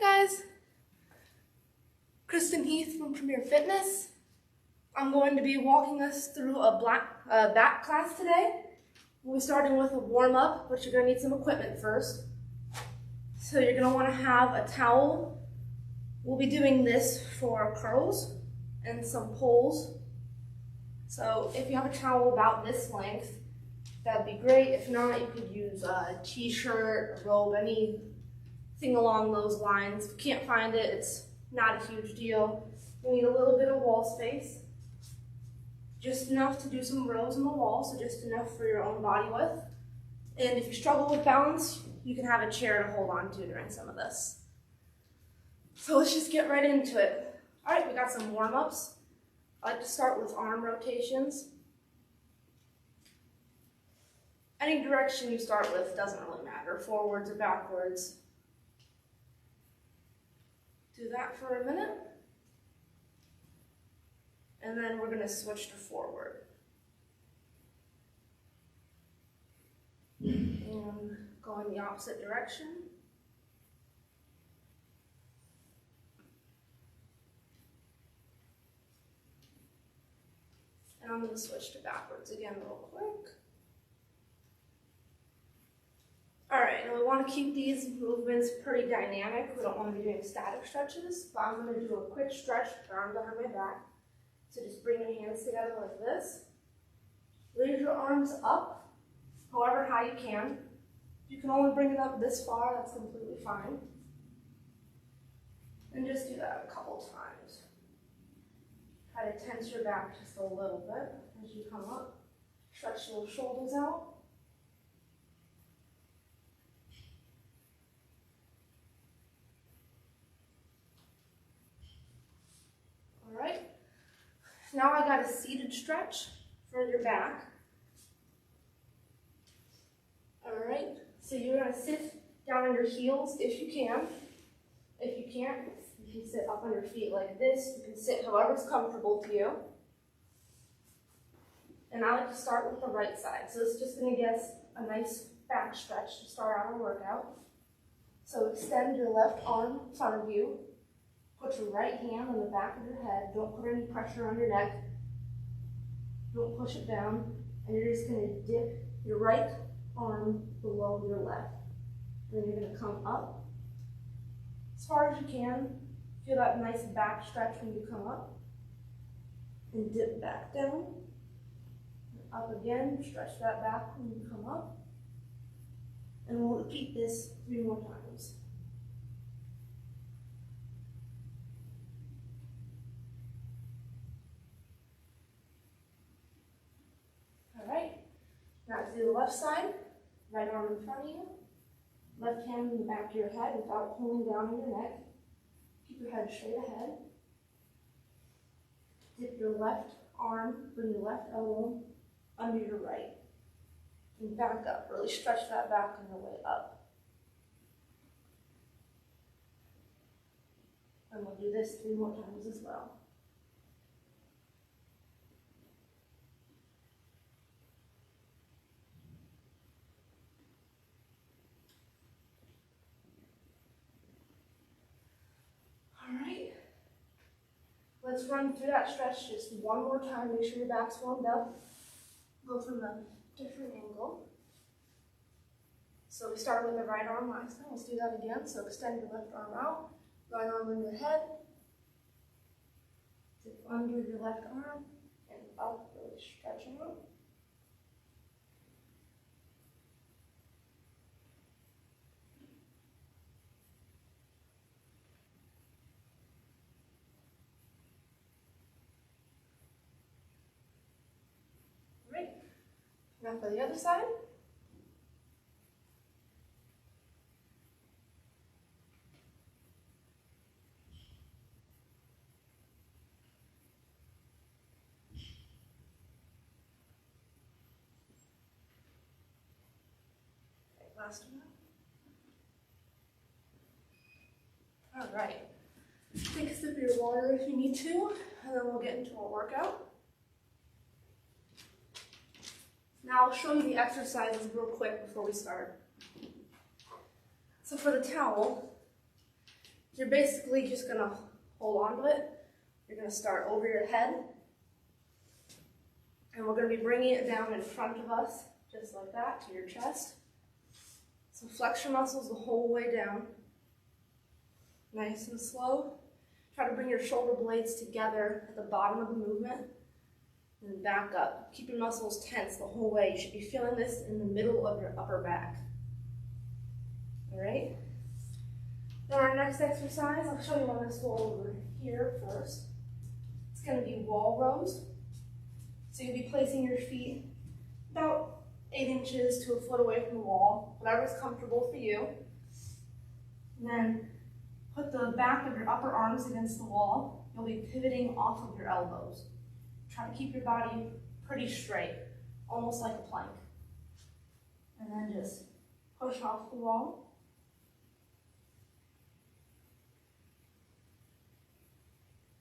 guys, Kristen Heath from Premier Fitness. I'm going to be walking us through a back class today. We'll be starting with a warm-up, but you're going to need some equipment first. So you're going to want to have a towel. We'll be doing this for curls and some pulls. So if you have a towel about this length, that'd be great. If not, you could use a t-shirt, a robe, anything along those lines. If you can't find it, it's not a huge deal. You need a little bit of wall space, just enough to do some rows in the wall, so just enough for your own body width. And if you struggle with balance, you can have a chair to hold on to during some of this. So let's just get right into it. All right, we got some warm-ups. I like to start with arm rotations. Any direction you start with doesn't really matter, forwards or backwards. Do that for a minute. And then we're going to switch to forward. And go in the opposite direction. And I'm going to switch to backwards again real quick. Alright, and we want to keep these movements pretty dynamic. We don't want to be doing static stretches, but I'm going to do a quick stretch with the arm behind my back. So just bring your hands together like this. Raise your arms up, however high you can. If you can only bring it up this far, that's completely fine. And just do that a couple times. Try to tense your back just a little bit as you come up. Stretch your shoulders out. Alright. Now I got a seated stretch for your back. Alright, so you're going to sit down on your heels if you can. If you can't, you can sit up on your feet like this. You can sit however's comfortable to you. And I like to start with the right side. So it's just going to get a nice back stretch to start our workout. So extend your left arm in front of you. Put your right hand on the back of your head. Don't put any pressure on your neck. Don't push it down. And you're just going to dip your right arm below your left. And then you're going to come up as far as you can. Feel that nice back stretch when you come up. And dip back down. Up again. Stretch that back when you come up. And we'll repeat this 3 more times. Now do the left side, right arm in front of you, left hand in the back of your head without pulling down on your neck. Keep your head straight ahead. Dip your left arm, bring your left elbow under your right. And back up, really stretch that back on your way up. And we'll do this 3 more times as well. Alright, let's run through that stretch just 1 more time. Make sure your back's warmed up. Go from a different angle. So we started with the right arm last time. Let's do that again. So extend your left arm out, right arm on your head. Dip under your left arm and up, really stretching out. Now for the other side. Okay, last one. All right. Take a sip of your water if you need to, and then we'll get into our workout. Now I'll show you the exercises real quick before we start. So for the towel, You're basically just gonna hold on to it. You're gonna start over your head. And we're gonna be bringing it down in front of us, just like that, to your chest. So flex your muscles the whole way down. Nice and slow. Try to bring your shoulder blades together at the bottom of the movement. And then back up. Keep your muscles tense the whole way. You should be feeling this in the middle of your upper back. All right? Now our next exercise, I'll show you on this wall over here first. It's going to be wall rows. So you'll be placing your feet about 8 inches to a foot away from the wall, whatever's comfortable for you. And then put the back of your upper arms against the wall. You'll be pivoting off of your elbows. Try to keep your body pretty straight, almost like a plank. And then just push off the wall.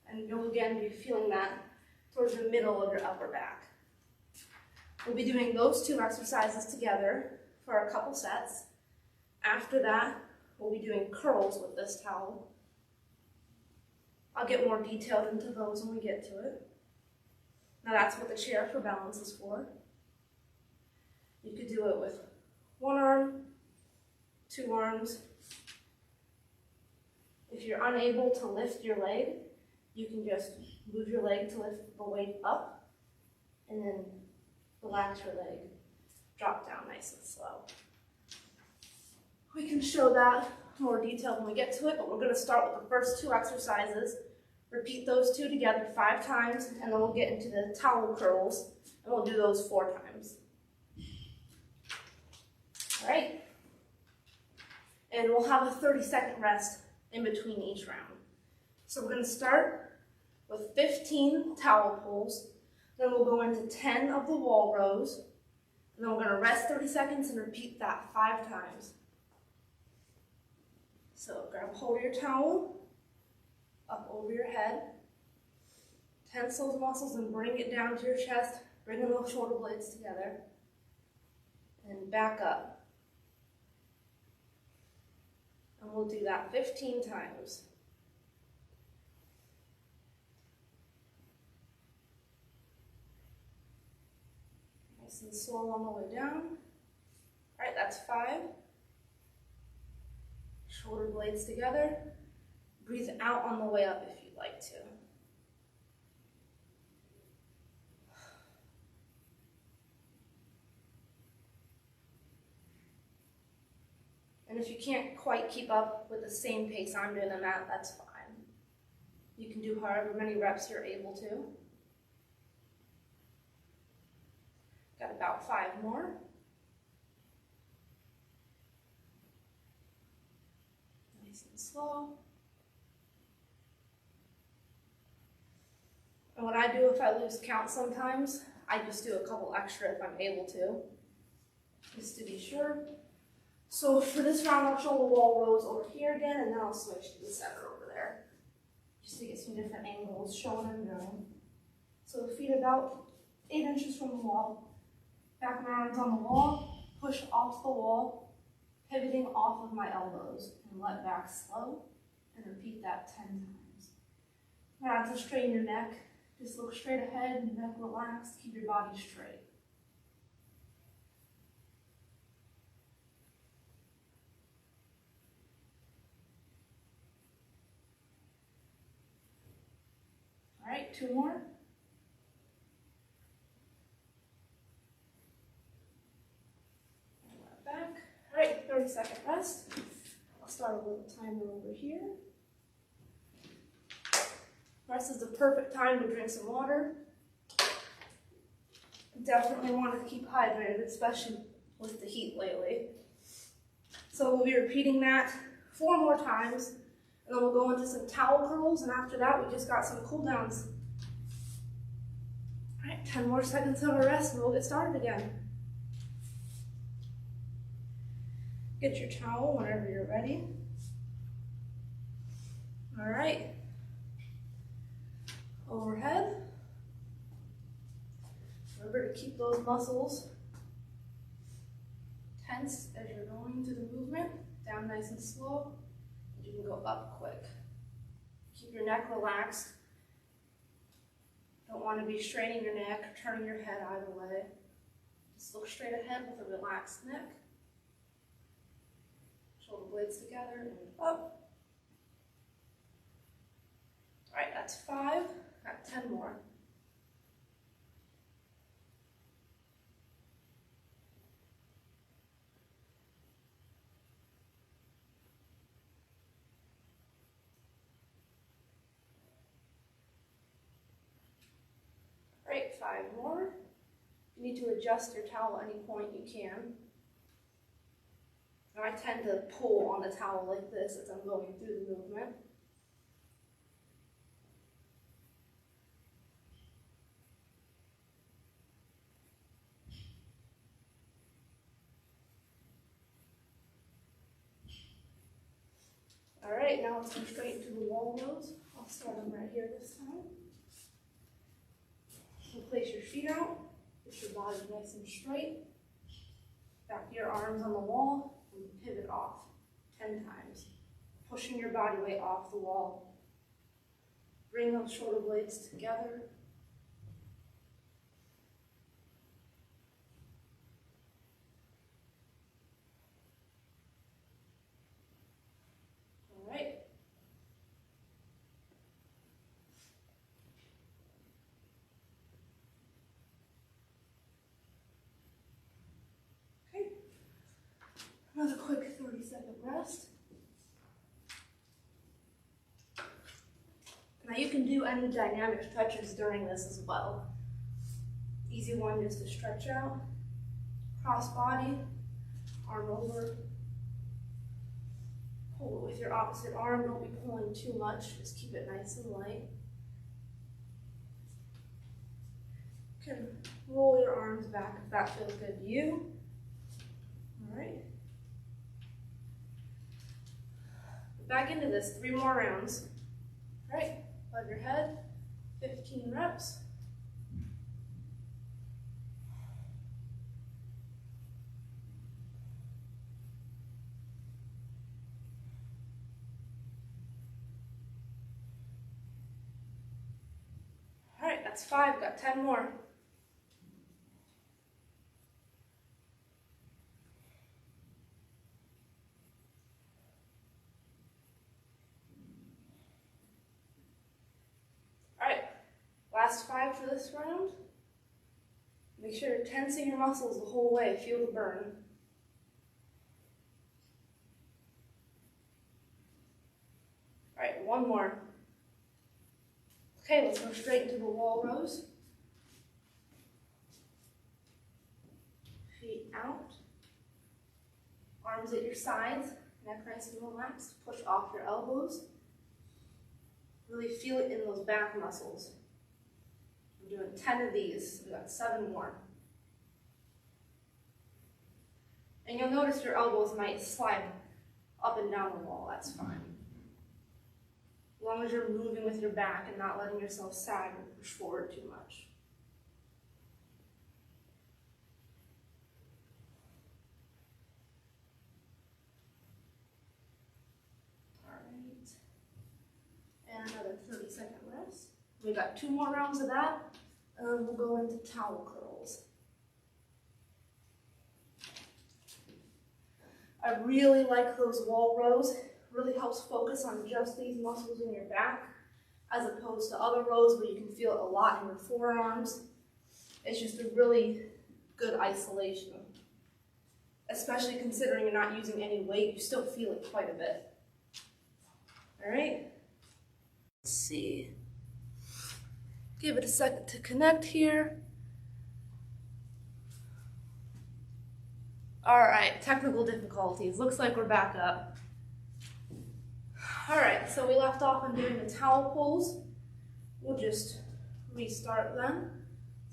And you'll again be feeling that towards the middle of your upper back. We'll be doing those 2 exercises together for a couple sets. After that, we'll be doing curls with this towel. I'll get more detailed into those when we get to it. Now that's what the chair for balance is for. You could do it with 1 arm, 2 arms. If you're unable to lift your leg, you can just move your leg to lift the weight up and then relax your leg. Drop down nice and slow. We can show that more detail when we get to it, but we're going to start with the first 2 exercises. Repeat those 2 together 5 times, and then we'll get into the towel curls, and we'll do those 4 times. All right. And we'll have a 30-second rest in between each round. So we're going to start with 15 towel pulls, then we'll go into 10 of the wall rows, and then we're going to rest 30 seconds and repeat that 5 times. So grab hold of your towel, up over your head, tense those muscles and bring it down to your chest, bringing those shoulder blades together, and back up. And we'll do that 15 times. Nice and slow on the way down. All right, that's 5. Shoulder blades together. Breathe out on the way up if you'd like to. And if you can't quite keep up with the same pace I'm doing on that, that's fine. You can do however many reps you're able to. Got about 5 more. Nice and slow. And what I do if I lose count sometimes, I just do a couple extra if I'm able to, just to be sure. So for this round, I'll show the wall rows over here again, and then I'll switch to the center over there, just to get some different angles showing and doing. So the feet about 8 inches from the wall, back of my arms on the wall, push off the wall, pivoting off of my elbows, and let back slow, and repeat that 10 times. Now to straighten your neck, just look straight ahead, neck relaxed, keep your body straight. All right, 2 more. And that back. All right, 30-second rest. I'll start a little timer over here. Rest is the perfect time to drink some water. Definitely want to keep hydrated, especially with the heat lately. So we'll be repeating that 4 more times, and then we'll go into some towel curls, and after that we just got some cool downs. All right, 10 more seconds of a rest, and we'll get started again. Get your towel whenever you're ready. All right. Overhead. Remember to keep those muscles tense as you're going through the movement. Down nice and slow. You can go up quick. Keep your neck relaxed. Don't want to be straining your neck or turning your head either way. Just look straight ahead with a relaxed neck. Shoulder blades together and up. All right, that's 5. Got 10 more. All right, 5 more. If you need to adjust your towel at any point, you can. And I tend to pull on the towel like this as I'm going through the movement. All right, now let's go straight into the wall rows. I'll start them right here this time. So place your feet out, get your body nice and straight. Back your arms on the wall and pivot off 10 times. Pushing your body weight off the wall. Bring those shoulder blades together. All right. Okay. Another quick 30-second rest. Now you can do any dynamic stretches during this as well. Easy one just to stretch out. Cross body, arm over. Pull it with your opposite arm. Don't be pulling too much. Just keep it nice and light. You can roll your arms back if that feels good to you. All right. Back into this, 3 more rounds. All right, above your head, 15 reps. All right, that's 5, got 10 more. Last 5 for this round. Make sure you're tensing your muscles the whole way. Feel the burn. All right, 1 more. Okay, let's go straight into the wall rows. Feet out. Arms at your sides. Neck nice and relaxed. Push off your elbows. Really feel it in those back muscles. I'm doing 10 of these. We've got 7 more. And you'll notice your elbows might slide up and down the wall. That's fine. As long as you're moving with your back and not letting yourself sag or push forward too much. All right. And another 30-second rest. We've got 2 more rounds of that. We'll go into towel curls. I really like those wall rows. Really helps focus on just these muscles in your back, as opposed to other rows where you can feel it a lot in your forearms. It's just a really good isolation. Especially considering you're not using any weight, you still feel it quite a bit. All right, let's see. Give it a second to connect here. All right, technical difficulties. Looks like we're back up. All right, so we left off on doing the towel pulls. We'll just restart them.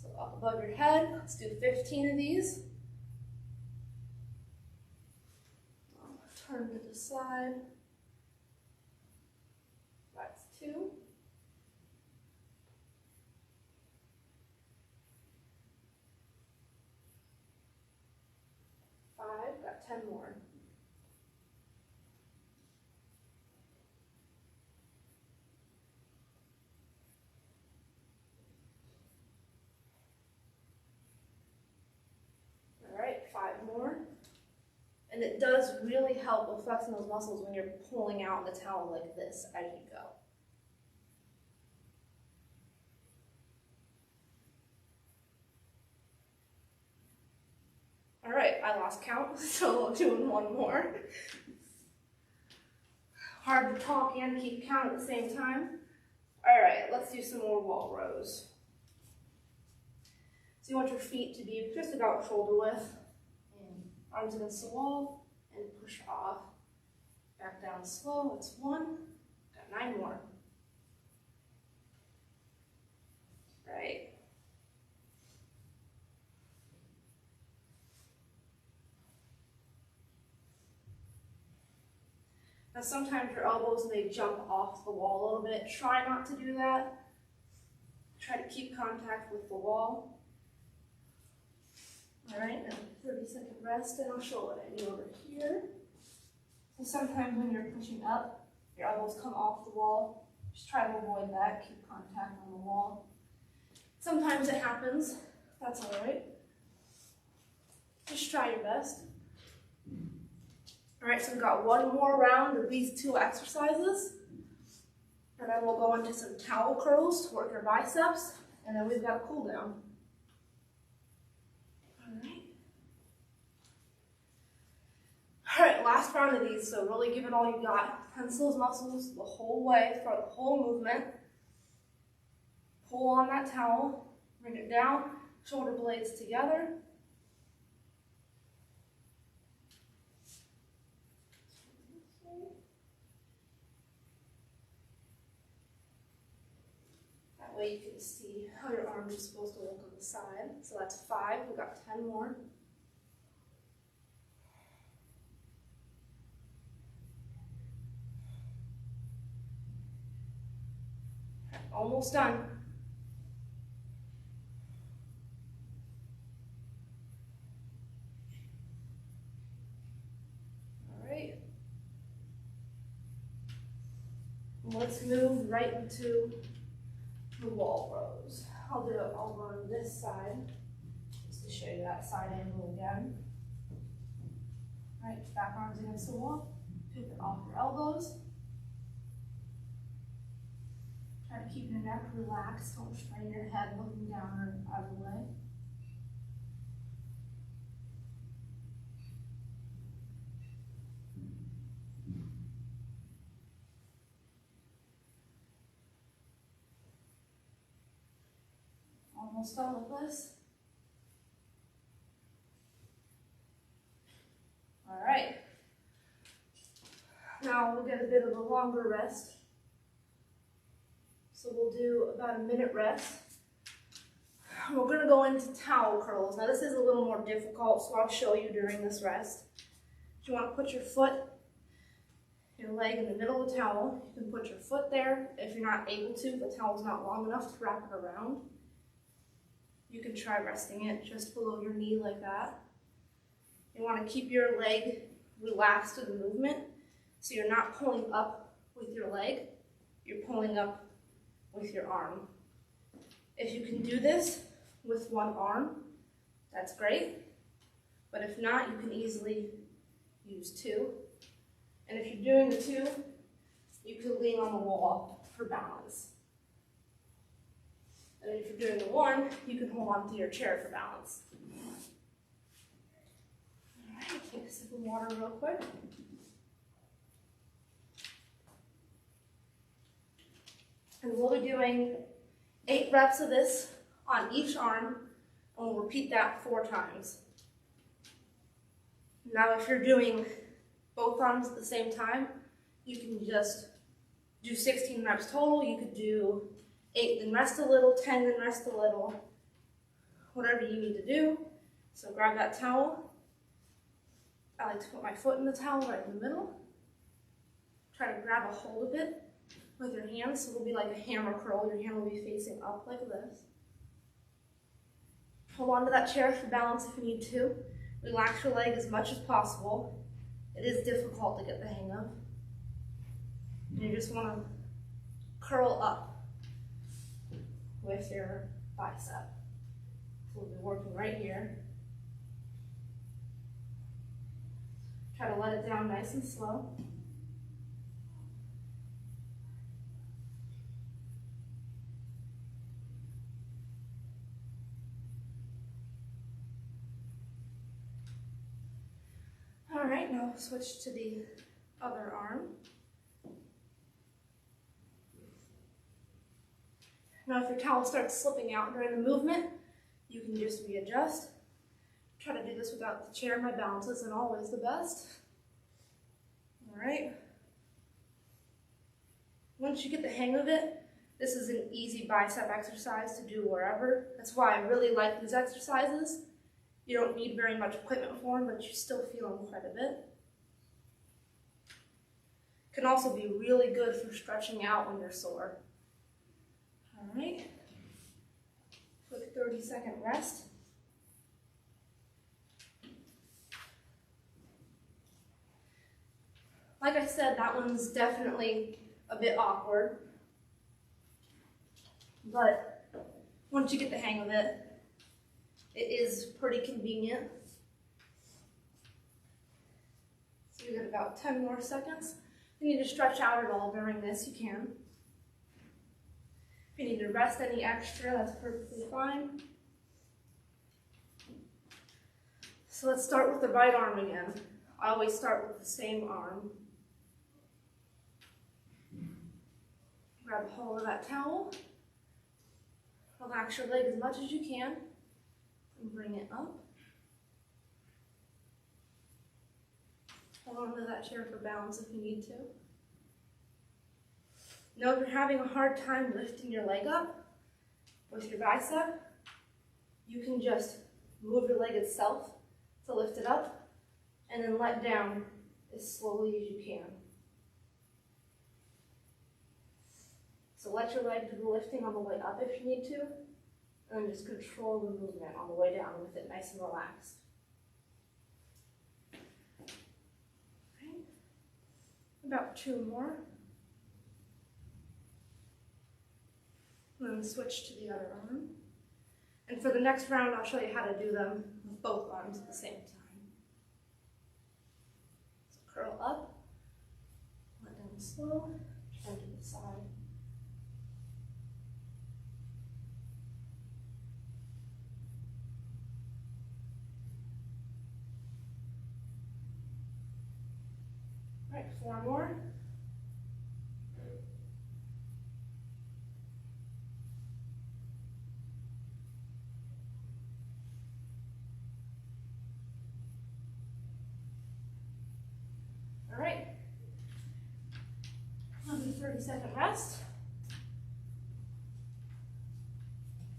So up above your head, let's do 15 of these. Turn to the side. That's 2. Got 10 more. And it does really help with flexing those muscles when you're pulling out the towel like this as you go. All right, I lost count, so we're doing one more. Hard to talk and keep count at the same time. All right, let's do some more wall rows. So you want your feet to be just about shoulder width, and arms against the wall, and push off. Back down slow, it's 1, got 9 more. Right. Now sometimes your elbows may jump off the wall a little bit. Try not to do that. Try to keep contact with the wall. All right, now 30-second rest, and I'll show what I do over here. So sometimes when you're pushing up, your elbows come off the wall. Just try to avoid that, keep contact on the wall. Sometimes it happens, that's all right. Just try your best. All right, so we've got one more round of these 2 exercises, and then we'll go into some towel curls to work your biceps, and then we've got a cool down. All right, last round of these, so really give it all you got. Tense those muscles the whole way throughout the whole movement. Pull on that towel, bring it down, shoulder blades together. That way you can see how your arms are supposed to look on the side. So that's 5, we've got 10 more. Almost done. All right. Let's move right into the wall rows. I'll do it over on this side, just to show you that side angle again. All right, back arms against the wall. Pivot off your elbows. Try to keep your neck relaxed. Don't strain your head looking down or out of the way. Almost done with this. All right. Now we'll get a bit of a longer rest. So we'll do about a minute rest. We're going to go into towel curls. Now this is a little more difficult, so I'll show you during this rest. You want to put your foot, your leg in the middle of the towel. You can put your foot there. If you're not able to, the towel's not long enough to wrap it around. You can try resting it just below your knee like that. You want to keep your leg relaxed to the movement, so you're not pulling up with your leg, you're pulling up with your arm. If you can do this with one arm, that's great. But if not, you can easily use 2. And if you're doing the 2, you can lean on the wall for balance. And if you're doing the 1, you can hold on to your chair for balance. All right, take a sip of water real quick. And we'll be doing 8 reps of this on each arm, and we'll repeat that 4 times. Now if you're doing both arms at the same time, you can just do 16 reps total. You could do 8, then rest a little, 10, then rest a little, whatever you need to do. So grab that towel. I like to put my foot in the towel right in the middle. Try to grab a hold of it with your hands, so it'll be like a hammer curl. Your hand will be facing up like this. Hold on to that chair for balance if you need to. Relax your leg as much as possible. It is difficult to get the hang of. And you just want to curl up with your bicep. So we'll be working right here. Try to let it down nice and slow. All right, now switch to the other arm. Now if your towel starts slipping out during the movement, you can just readjust. Try to do this without the chair. My balance isn't always the best. All right. Once you get the hang of it, this is an easy bicep exercise to do wherever. That's why I really like these exercises. You don't need very much equipment for them, but you still feel them quite a bit. Can also be really good for stretching out when you're sore. All right. Quick 30-second rest. Like I said, that one's definitely a bit awkward, but once you get the hang of it, it is pretty convenient. So you get about 10 more seconds. If you need to stretch out at all during this, you can. If you need to rest any extra, that's perfectly fine. So let's start with the right arm again. I always start with the same arm. Grab a hold of that towel. Relax your leg as much as you can and bring it up. Hold on to that chair for balance if you need to. Now if you're having a hard time lifting your leg up with your bicep, you can just move your leg itself to lift it up and then let down as slowly as you can. So let your leg do the lifting on the way up if you need to, and then just control the movement on the way down with it nice and relaxed. Okay. About 2 more. And then switch to the other arm. And for the next round, I'll show you how to do them with both arms at the same time. So curl up, let down slow, turn to the side. All right, 4 more. All right, I'll do 30-second rest.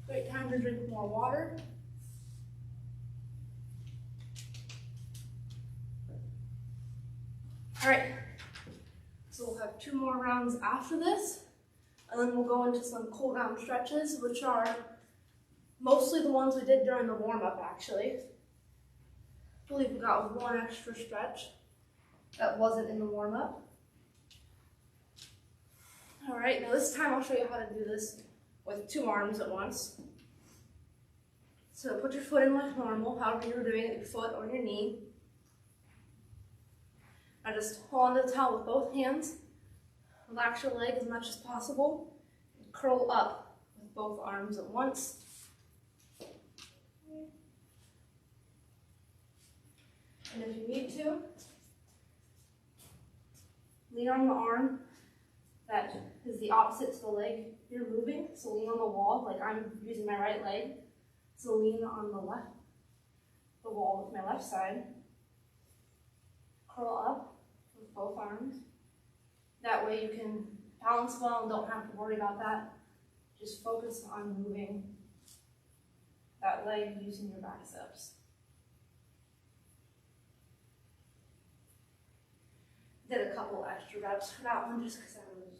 Great time to drink more water. All right, so we'll have 2 more rounds after this, and then we'll go into some cool down stretches, which are mostly the ones we did during the warm-up, actually. I believe we got 1 extra stretch that wasn't in the warm-up. All right, now this time I'll show you how to do this with 2 arms at once. So put your foot in like normal, however you're doing it, your foot or your knee. Now just hold onto the towel with both hands, relax your leg as much as possible, and curl up with both arms at once. And if you need to, lean on the arm that is the opposite to the leg you're moving. So lean on the wall, like I'm using my right leg. So lean on the wall with my left side. Curl up with both arms. That way you can balance well and don't have to worry about that. Just focus on moving that leg using your biceps. Did a couple extra reps for that one just because I was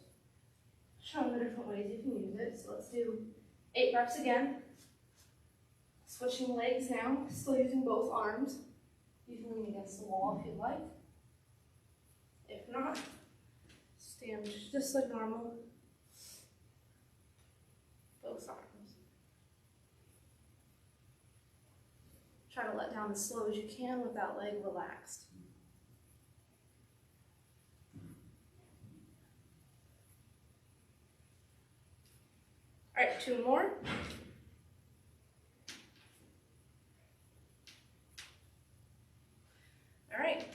showing the different ways you can use it. So let's do 8 reps again. Switching legs now, still using both arms. You can lean against the wall if you'd like. If not, stand just like normal. Both arms. Try to let down as slow as you can with that leg relaxed. All right, 2 more. All right,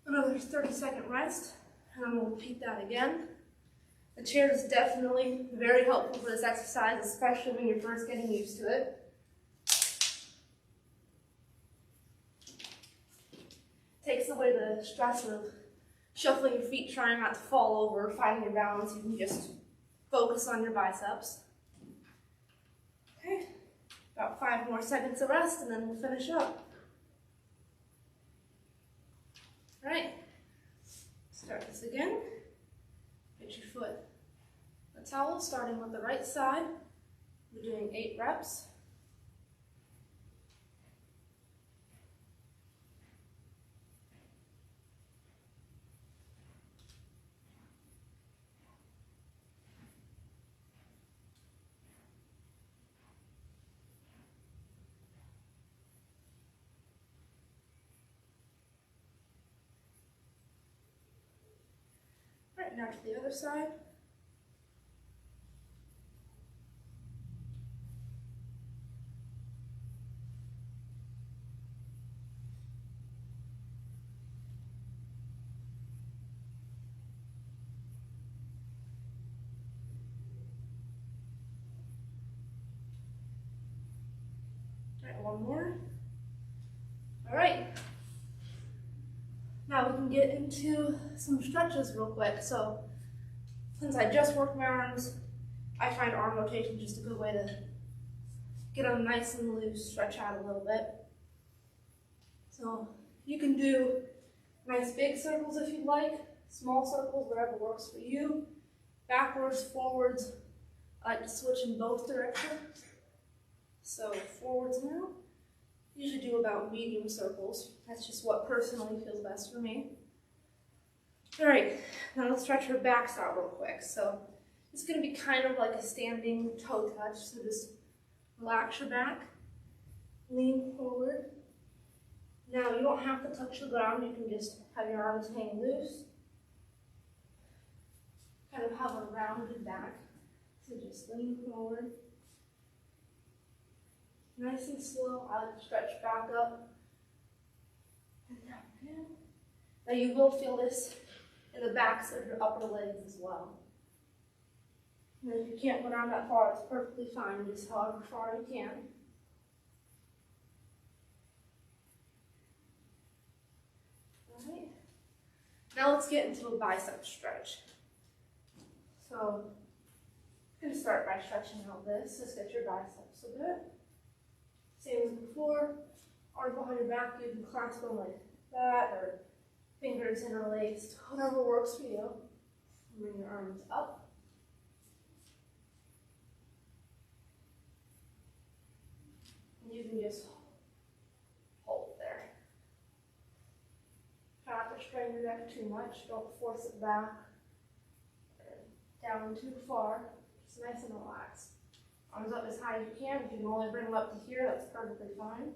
another 30-second rest, and I'm gonna repeat that again. The chair is definitely very helpful for this exercise, especially when you're first getting used to it. Takes away the stress of shuffling your feet, trying not to fall over, finding your balance. You can just focus on your biceps. Okay, about 5 more seconds of rest, and then we'll finish up. All right, start this again. Get your foot in a towel, starting with the right side. We're doing 8 reps. All right, now to the other side. All right, 1 more. All right. Now we can get into some stretches real quick. So since I just worked my arms, I find arm rotation just a good way to get them nice and loose, stretch out a little bit. So you can do nice big circles if you'd like, small circles, whatever works for you. Backwards, forwards, I like to switch in both directions. So forwards now. Usually do about medium circles. That's just what personally feels best for me. All right, now let's stretch our backs out real quick. So it's gonna be kind of like a standing toe touch. So just relax your back, lean forward. Now you don't have to touch the ground. You can just have your arms hang loose. Kind of have a rounded back. So just lean forward. Nice and slow. I like to stretch back up and down again. Now you will feel this in the backs of your upper legs as well. And if you can't go down that far, it's perfectly fine. Just however far you can. All right. Now let's get into a bicep stretch. So I'm going to start by stretching out this. Just get your biceps a bit. Same as before, arms behind your back, you can clasp them like that, or fingers interlaced, whatever works for you. Bring your arms up. And you can just hold there. Try not to strain your neck too much, don't force it back or down too far, just nice and relaxed. Arms up as high as you can. If you can only bring them up to here, that's perfectly fine.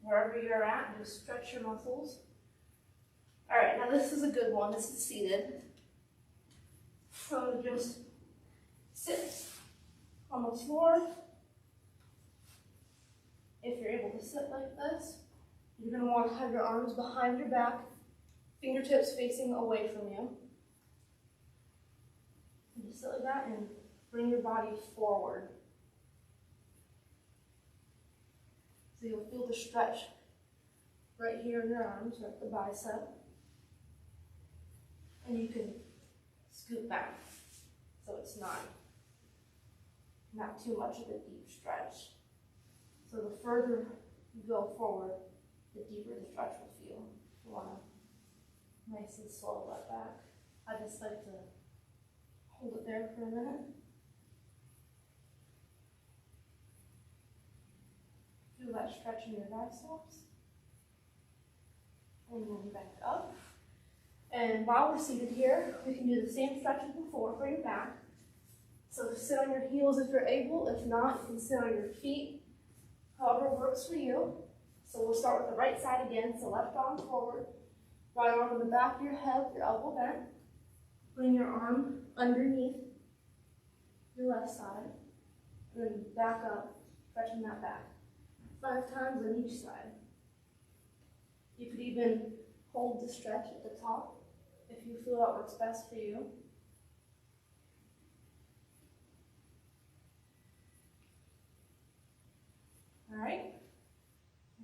Wherever you're at, just stretch your muscles. All right, now this is a good one. This is seated. So just sit on the floor. If you're able to sit like this, you're going to want to have your arms behind your back, fingertips facing away from you. And just sit like that and bring your body forward. So you'll feel the stretch right here in your arms, right at the bicep. And you can scoot back so it's not too much of a deep stretch. So the further you go forward, the deeper the stretch will feel. You want to nice and slow let back. I just like to hold it there for a minute. Feel that stretch in your biceps. And then back up. And while we're seated here, we can do the same stretch as before for your back. So sit on your heels if you're able. If not, you can sit on your feet, however works for you. So we'll start with the right side again. So left arm forward, right arm on the back of your head, your elbow bent. Bring your arm underneath your left side, and then back up, stretching that back. 5 times on each side. You could even hold the stretch at the top if you feel that works best for you. All right,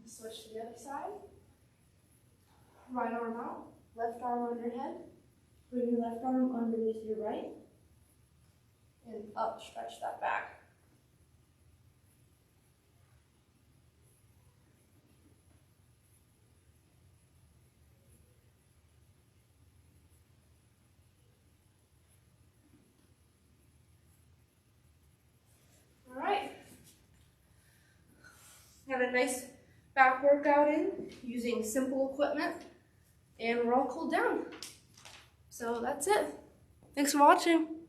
switch to the other side. Right arm out, left arm on your head. Bring your left arm underneath your right, and up, stretch that back. All right, got a nice back workout in using simple equipment, and we're all cooled down. So that's it. Thanks for watching.